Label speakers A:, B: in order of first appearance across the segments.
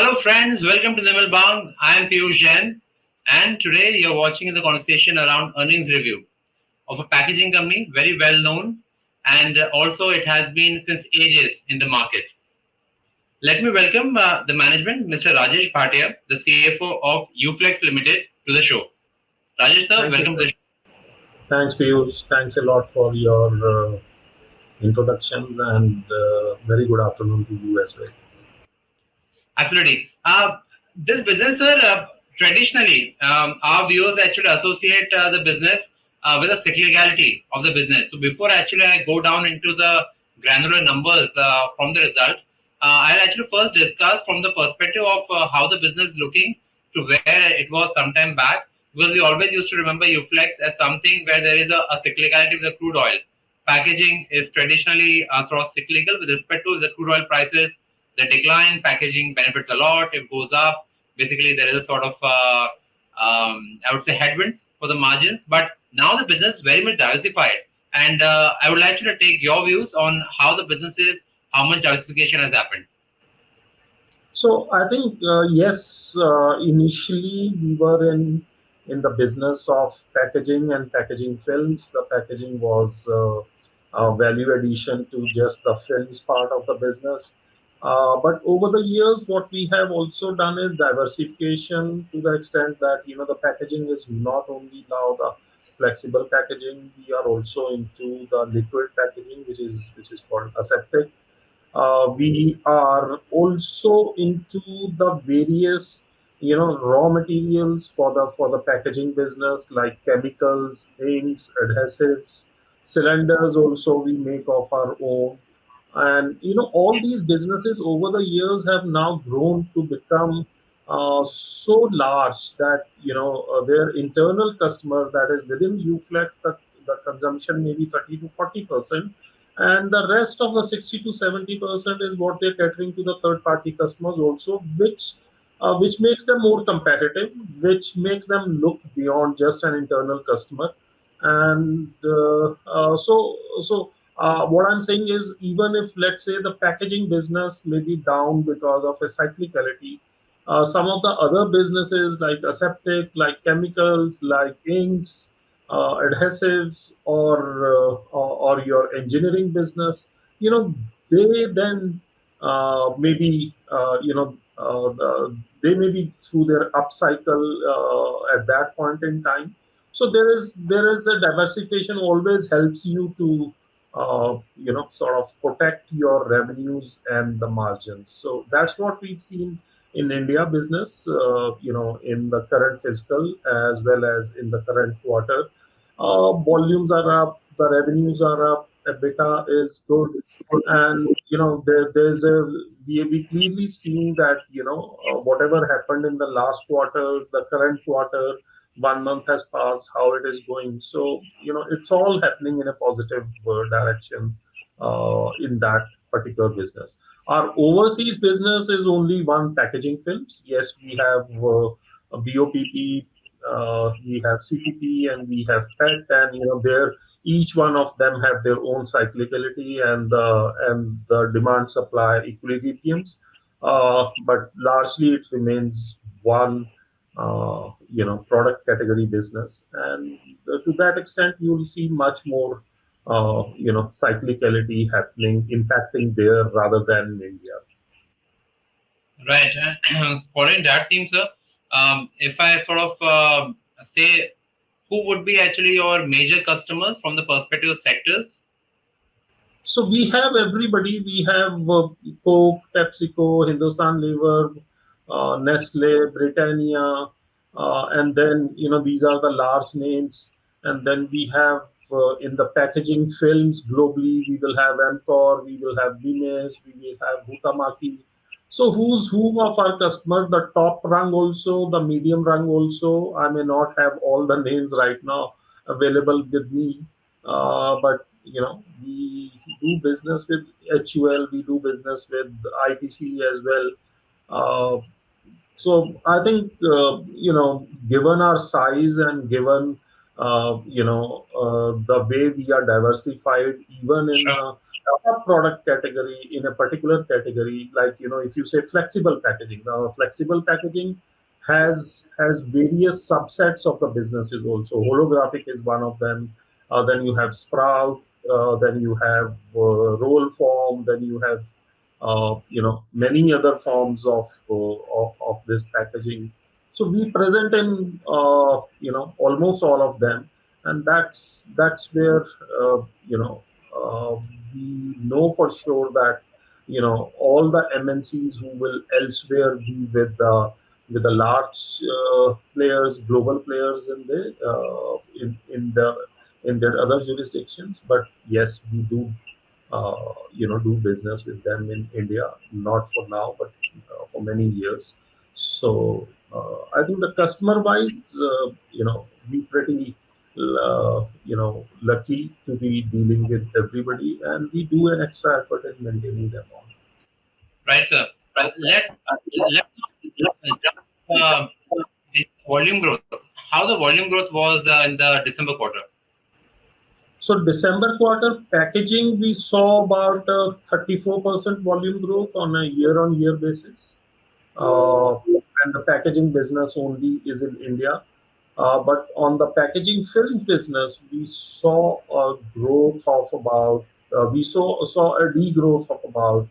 A: Hello, friends. Welcome to Nirmal. I am Piyush Jain, and today you're watching the conversation around earnings review of a packaging company, very well known, and also it has been since ages in the market. Let me welcome the management, Mr. Rajesh Bhatia, the CFO of UFlex Limited, to the show. Rajesh sir,
B: Thank you.
A: welcome to the show.
B: Thanks, Piyush. Thanks a lot for your introductions and very good afternoon to you as well.
A: Absolutely. This business, sir, traditionally, our viewers actually associate the business with the cyclicality of the business. So before actually I go down into the granular numbers from the result, I'll actually first discuss from the perspective of how the business looking to where it was sometime back. Because we always used to remember UFlex as something where there is a cyclicality with the crude oil. Packaging is traditionally sort of cyclical with respect to the crude oil prices. The decline, packaging benefits a lot. It goes up. Basically, there is a sort of I would say headwinds for the margins. But now the business is very much diversified, and I would like you to take your views on how the business is, how much diversification has happened.
B: So I think yes, initially we were in the business of packaging and packaging films. The packaging was a value addition to just the films part of the business. But over the years, what we have also done is diversification to the extent that the packaging is not only now the flexible packaging. We are also into the liquid packaging, which is called aseptic. We are also into the various raw materials for the packaging business, like chemicals, inks, adhesives, cylinders also we make of our own. And all these businesses over the years have now grown to become so large that their internal customer, that is within UFlex, the consumption may be 30 to 40%, and the rest of the 60 to 70% is what they're catering to the third party customers also, which makes them more competitive, which makes them look beyond just an internal customer. And what I'm saying is, even if, let's say, the packaging business may be down because of a cyclicality, some of the other businesses like aseptic, like chemicals, like inks, adhesives, or your engineering business, they then maybe they may be through their upcycle at that point in time. So there is a diversification always helps you to sort of protect your revenues and the margins. So that's what we've seen in India business, in the current fiscal as well as in the current quarter. Volumes are up, the revenues are up, EBITDA is good, and there's a we clearly seeing that whatever happened in the last quarter, the current quarter, 1 month has passed, how it is going. So it's all happening in a positive direction in that particular business. Our overseas business is only one, packaging films. Yes, we have a BOPP, we have CPP, and we have PET, and there each one of them have their own cyclicality and the demand supply equilibriums. But largely it remains one product category business, and to that extent you will see much more cyclicality happening, impacting there rather than in India.
A: Right. Following that theme, sir, if I sort of say who would be actually your major customers from the perspective of sectors?
B: So we have everybody. We have Coke, PepsiCo, Hindustan Lever, Nestle, Britannia, and then these are the large names. And then we have in the packaging films globally, we will have Amcor, we will have Guinness, we will have Hutamaki. So who's who of our customers? The top rung also, the medium rung also. I may not have all the names right now available with me, but we do business with HUL, we do business with ITC as well. Uh, so I think given our size and given the way we are diversified, even in
A: Sure.
B: a product category in a particular category, like if you say flexible packaging, now flexible packaging has various subsets of the businesses also. Holographic is one of them. Then you have Sprout. Then you have roll form. Then you have many other forms of this packaging. So we present in almost all of them, and that's where uh, you know uh, we know for sure that all the MNCs who will elsewhere be with the large players, global players in their other jurisdictions. But yes, we do do business with them in India, not for now, but for many years. So I think the customer wise, we pretty lucky to be dealing with everybody, and we do an extra effort in maintaining them on.
A: Right, sir. Let's jump in volume growth. How the volume growth was in the December quarter?
B: So December quarter packaging, we saw about 34% volume growth on a year-on-year basis. And the packaging business only is in India. But on the packaging film business, we saw a growth of about we saw a degrowth of about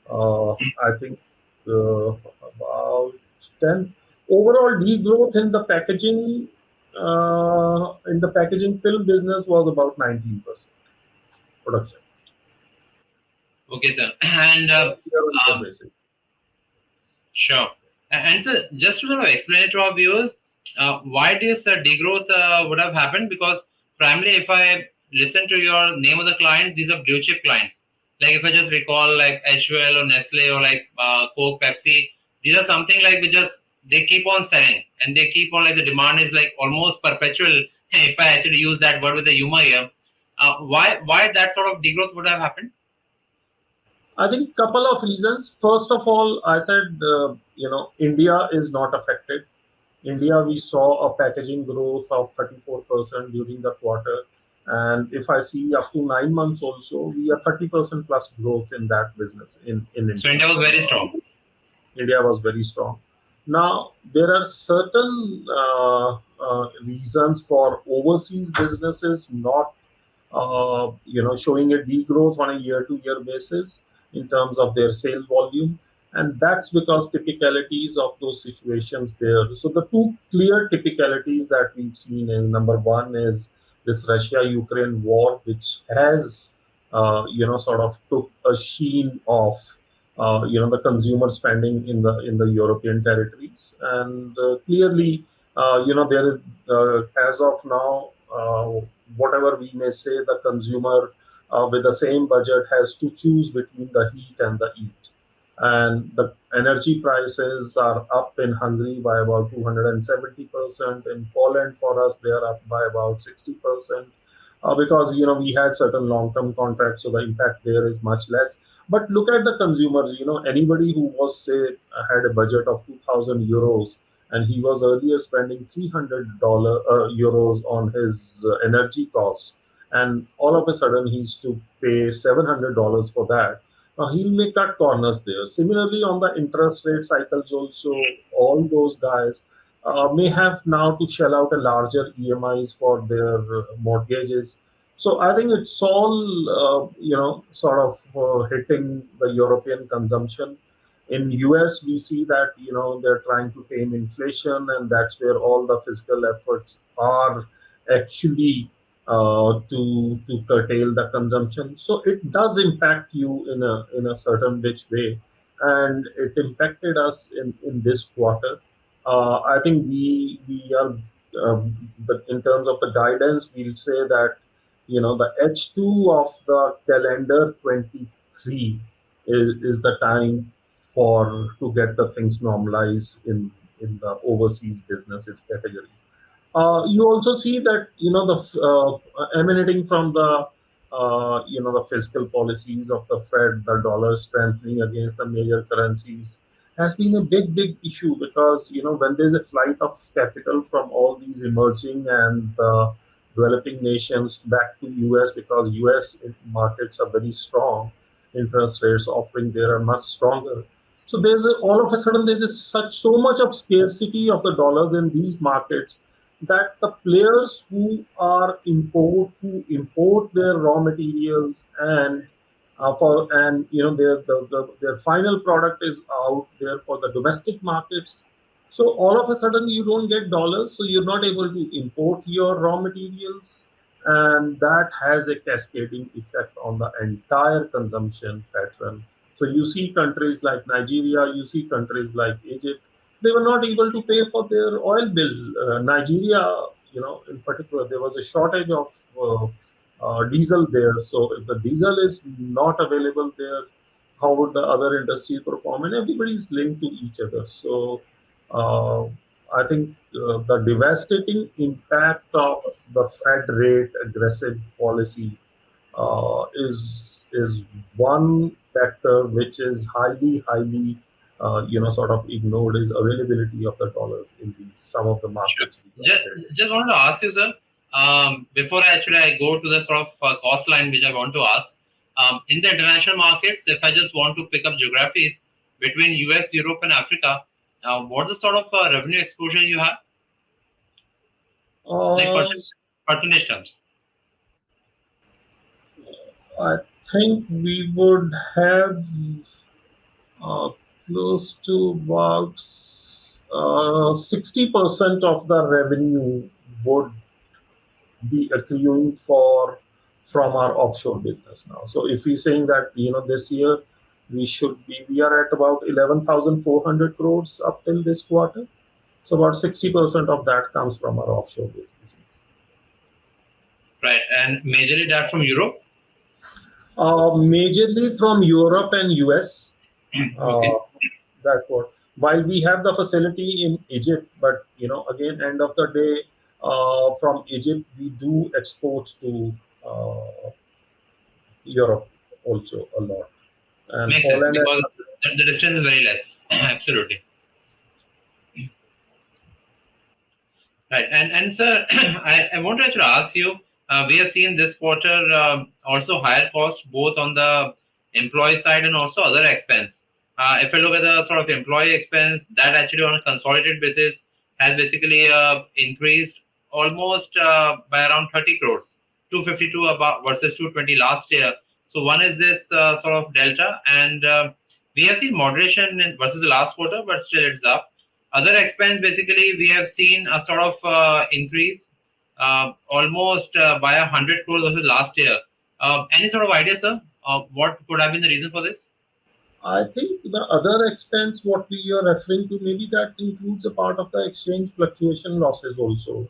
B: I think about 10 overall degrowth in the packaging film business was about 19% production.
A: Okay, sir. And
B: Year-on-year
A: um,
B: basis.
A: sure. And so, just to sort of explain it to our viewers, why this degrowth would have happened? Because primarily, if I listen to your name of the clients, these are blue chip clients. Like if I just recall, like HUL or Nestle or like Coke, Pepsi, these are something like we just they keep on selling and they keep on like the demand is like almost perpetual. If I actually use that word with the humor here, why that sort of degrowth would have happened?
B: I think couple of reasons. First of all, I said India is not affected. India, we saw a packaging growth of 34% during the quarter. And if I see up to 9 months also, we are 30% plus growth in that business in
A: So
B: India.
A: India was very strong.
B: India was very strong. Now, there are certain reasons for overseas businesses not showing a degrowth on a year-to-year basis in terms of their sales volume. And that's because typicalities of those situations there. So the two clear typicalities that we've seen is number one is this Russia-Ukraine war, which has, sort of took a sheen of, the consumer spending in the European territories. And clearly, there is, as of now, whatever we may say, the consumer with the same budget has to choose between the heat and the eat. And the energy prices are up in Hungary by about 270%. In Poland, for us, they are up by about 60%. Because we had certain long-term contracts, so the impact there is much less. But look at the consumers. Anybody who was say had a budget of 2,000 euros and he was earlier spending $300 euros on his energy costs, and all of a sudden he's to pay $700 for that. He may cut corners there. Similarly, on the interest rate cycles, also all those guys may have now to shell out a larger EMIs for their mortgages. So I think it's all sort of hitting the European consumption. In US, we see that they're trying to tame inflation, and that's where all the fiscal efforts are actually to curtail the consumption. So it does impact you in a certain which way, and it impacted us in this quarter. I think we are in terms of the guidance, we'll say that the H2 of the calendar 23 is the time for to get the things normalized in the overseas businesses category. You also see that the emanating from the the fiscal policies of the Fed, the dollar strengthening against the major currencies has been a big issue, because when there's a flight of capital from all these emerging and developing nations back to US, because US markets are very strong. Interest rates offering there are much stronger. So all of a sudden there's such so much of scarcity of the dollars in these markets that the players who import their raw materials and their final product is out there for the domestic markets. So all of a sudden you don't get dollars, so you're not able to import your raw materials, and that has a cascading effect on the entire consumption pattern. So you see countries like Nigeria, you see countries like Egypt, they were not able to pay for their oil bill. Nigeria, in particular, there was a shortage of diesel there. So if the diesel is not available there, how would the other industries perform? And everybody is linked to each other. So uh, I think the devastating impact of the Fed rate aggressive policy is one factor which is highly sort of ignored, is availability of the dollars in these some of the
A: Sure.
B: markets we
A: Just,
B: operate in.
A: just wanted to ask you, sir, before actually I go to the sort of cost line which I want to ask, in the international markets, if I just want to pick up geographies between US, Europe, and Africa, what's the sort of revenue exposure you have, like
B: Uh,
A: percentage terms?
B: I think we would have uh, close to about 60% of the revenue would be accruing from our offshore business now. So if we're saying that this year we are at about 11,400 crores up till this quarter. So about 60% of that comes from our offshore businesses.
A: Right, and majorly that from Europe.
B: Majorly from Europe and US. Uh,
A: Okay.
B: that what while we have the facility in Egypt, but again, end of the day, from Egypt we do exports to Europe also a lot, and
A: Makes sense
B: Poland and
A: because the distance is very less. Absolutely. Right. And sir, I want to actually ask you, we have seen this quarter also higher costs both on the employee side and also other expense. If I look at the sort of employee expense, that actually on a consolidated basis has basically increased almost by around 30 crores, 252 about versus 220 last year. So one is this sort of delta, and we have seen moderation versus the last quarter, but still it's up. Other expense, basically, we have seen a sort of increase almost by 100 crores versus last year. Any sort of idea, sir? What could have been the reason for this?
B: I think the other expense, what we are referring to, maybe that includes a part of the exchange fluctuation losses also,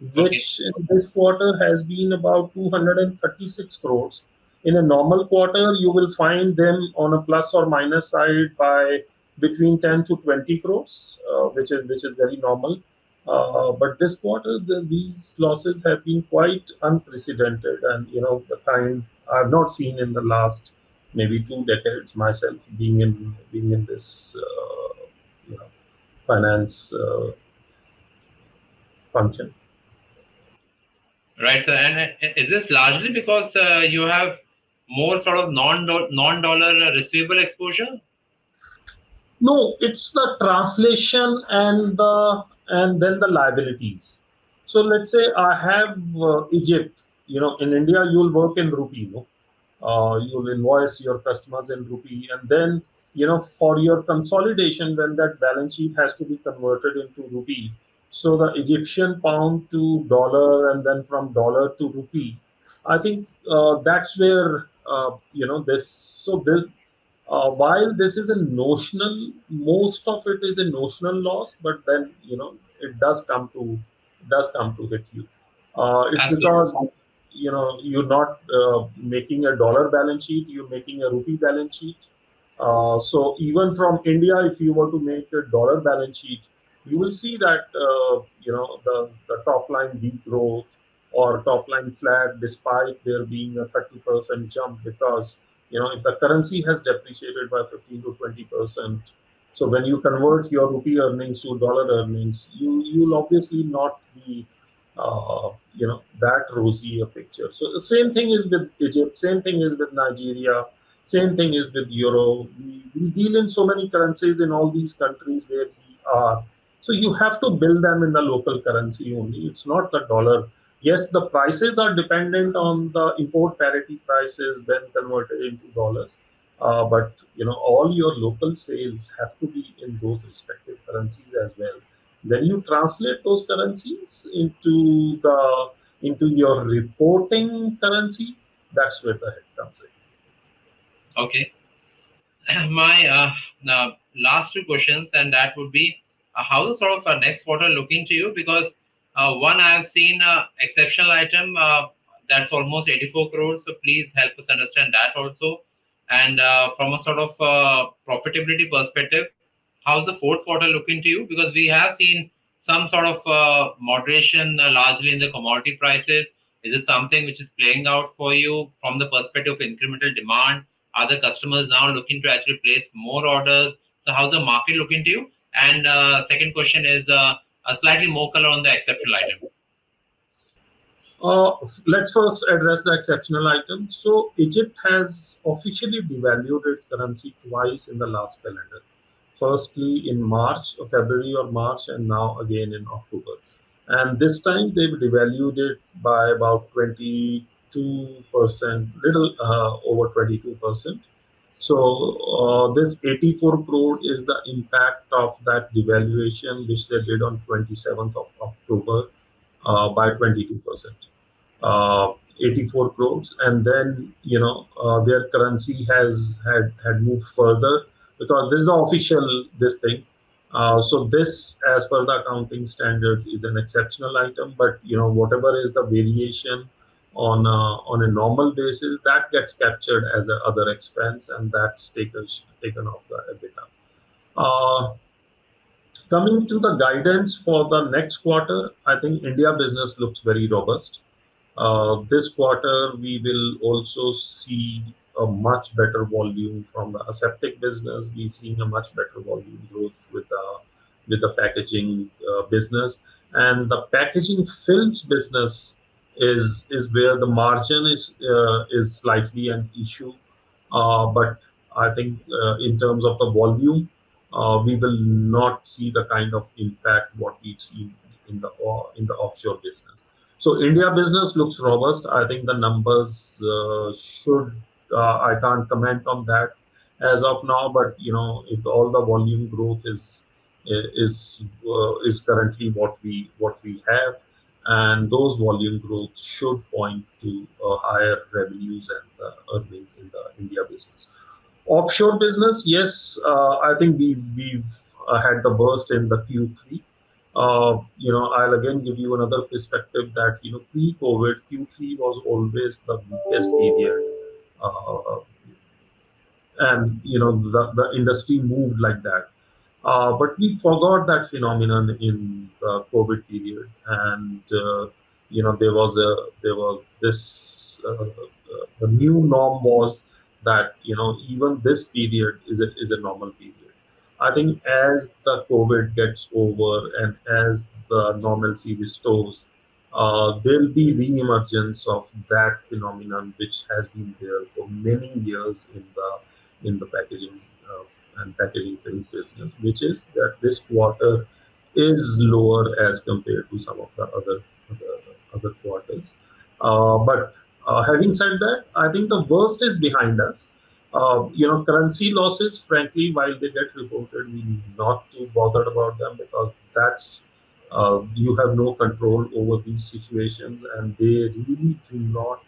A: Okay,
B: which in this quarter has been about 236 crores. In a normal quarter, you will find them on a plus or minus side by between 10 to 20 crores, which is very normal. But this quarter, these losses have been quite unprecedented, and the kind I've not seen in the last maybe 2 decades myself, being in this you know finance function.
A: right, sir. And is this largely because you have more sort of non-dollar receivable exposure?
B: No, it's the translation and then the liabilities. So let's say I have Egypt. In India you'll work in rupee. No, you'll invoice your customers in rupee, and then for your consolidation, when that balance sheet has to be converted into rupee, so the Egyptian pound to dollar and then from dollar to rupee, I think that's where this. So this, while this is a notional, most of it is a notional loss, but then it does come to hit you. It's
A: Absolutely.
B: because you're not making a dollar balance sheet, you're making a rupee balance sheet. So even from India, if you were to make a dollar balance sheet, you will see that the top line degrowth or top line flat, despite there being a 30% jump, because if the currency has depreciated by 15 to 20%, so when you convert your rupee earnings to dollar earnings, you'll obviously not be. that rosier picture. So the same thing is with Egypt, same thing is with Nigeria, same thing is with Euro. We deal in so many currencies in all these countries where we are. So you have to build them in the local currency only. It's not the dollar. Yes, the prices are dependent on the import parity prices when converted into dollars. But all your local sales have to be in those respective currencies as well. When you translate those currencies into your reporting currency, that's where the hit comes in.
A: Okay. My last two questions, and that would be how is sort of next quarter looking to you? Because one, I've seen exceptional item that's almost 84 crores. So please help us understand that also. And from a sort of profitability perspective, how's the fourth quarter looking to you? Because we have seen some sort of moderation largely in the commodity prices. Is it something which is playing out for you from the perspective of incremental demand? Are the customers now looking to actually place more orders? So how's the market looking to you? And second question is a slightly more color on the exceptional item.
B: Uh, let's first address the exceptional item. So Egypt has officially devalued its currency twice in the last calendar. Firstly in March, February or March, and now again in October. And this time they've devalued it by about 22%, little over 22%. So this 84 crore is the impact of that devaluation, which they did on 27th of October by 22%. 84 crores, and then their currency had moved further because this is the official this thing. So this, as per the accounting standards, is an exceptional item. But whatever is the variation on a normal basis, that gets captured as a other expense, and that's taken off the EBITDA. Uh, Coming to the guidance for the next quarter, I think India business looks very robust. This quarter, we will also see a much better volume from the aseptic business. We're seeing a much better volume growth with the packaging business, and the packaging films business is where the margin is slightly an issue. But I think in terms of the volume, we will not see the kind of impact what we've seen in the offshore business. So India business looks robust. I think the numbers should. I can't comment on that as of now, but if all the volume growth is currently what we have, and those volume growth should point to higher revenues and earnings in the India business. Offshore business, yes, I think we've had the burst in the Q3. I'll again give you another perspective that pre-COVID Q3 was always the weakest period, uh, and the industry moved like that. But we forgot that phenomenon in the COVID period, and there was this the new norm was that even this period is a normal period. I think as the COVID gets over and as the normalcy restores, there'll be re-emergence of that phenomenon which has been there for many years in the packaging and packaging film business, which is that this quarter is lower as compared to some of the other quarters. But having said that, I think the worst is behind us. Currency losses, frankly, while they get reported, we not too bothered about them because that's you have no control over these situations, and they really do not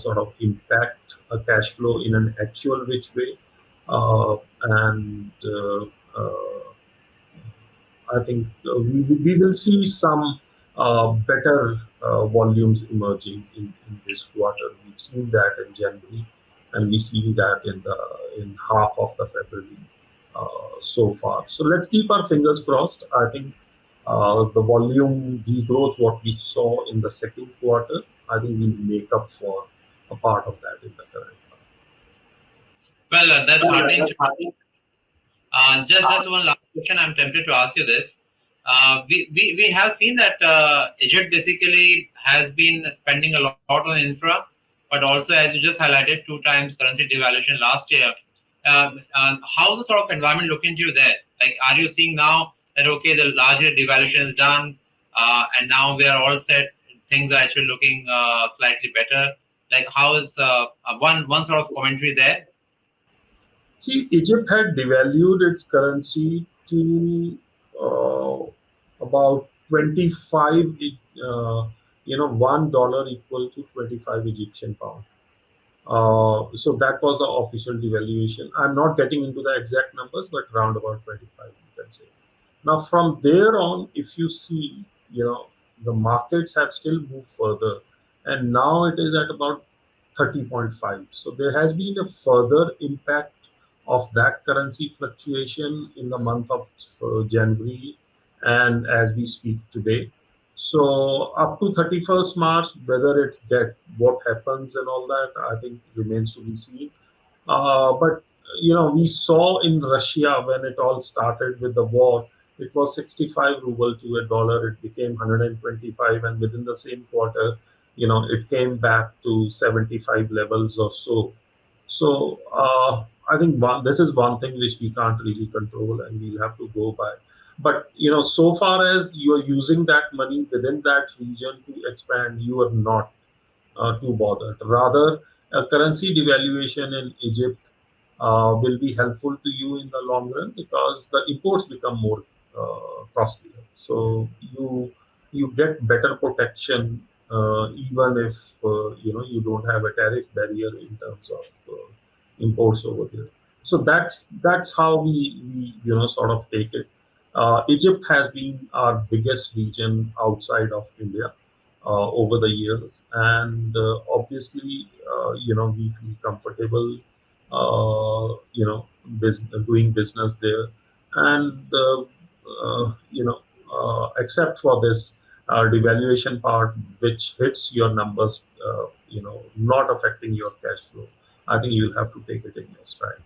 B: sort of impact a cash flow in an actual which way. And I think we will see some better volumes emerging in this quarter. We've seen that in January, and we've seen that in half of the February so far. So let's keep our fingers crossed. I think the volume degrowth what we saw in the second quarter, I think we make up for a part of that in the current
A: Well, that's
B: one.
A: heartening to know. Just one last question. I'm tempted to ask you this. we have seen that Egypt basically has been spending a lot on infra, but also, as you just highlighted, 2 times currency devaluation last year. How's the sort of environment looking to you there? Like, are you seeing now that okay, the larger devaluation is done, and now we are all set? Things are actually looking slightly better. Like, how is one sort of commentary there?
B: See, Egypt had devalued its currency to about 25, $1 equal to 25 Egyptian pound. So that was the official devaluation. I'm not getting into the exact numbers, but round about 25, you can say. Now, from there on, if you see, the markets have still moved further, and now it is at about 30.5. So there has been a further impact of that currency fluctuation in the month of January and as we speak today. So up to 31st March, whether it's that what happens and all that, I think remains to be seen. But we saw in Russia when it all started with the war, it was 65 ruble to a dollar. It became 125, and within the same quarter, it came back to 75 levels or so. So I think this is one thing which we can't really control, and we'll have to go by. But so far as you are using that money within that region to expand, you are not too bothered. Rather, a currency devaluation in Egypt will be helpful to you in the long run because the imports become more costlier. So you get better protection even if you don't have a tariff barrier in terms of imports over there. So that's how we sort of take it. Egypt has been our biggest region outside of India over the years, and obviously, we feel comfortable, doing business there, and except for this devaluation part, which hits your numbers, not affecting your cash flow. I think you'll have to take it in your stride.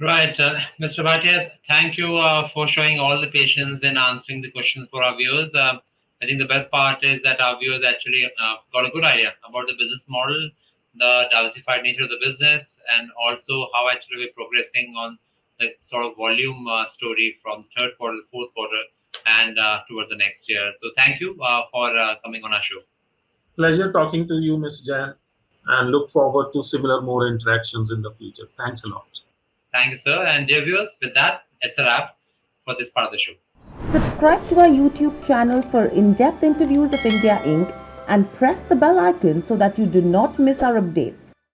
A: Right, Mr. Bhatia, thank you for showing all the patience and answering the questions for our viewers. I think the best part is that our viewers actually got a good idea about the business model, the diversified nature of the business, and also how actually we're progressing on the sort of volume story from third quarter to fourth quarter and towards the next year. So thank you for coming on our show.
B: Pleasure talking to you, Ms. Jan, and look forward to similar more interactions in the future. Thanks a lot.
A: Thank you, sir. And dear viewers, with that, it's a wrap for this part of the show.
C: Subscribe to our YouTube channel for in-depth interviews of India Inc. and press the bell icon so that you do not miss our updates.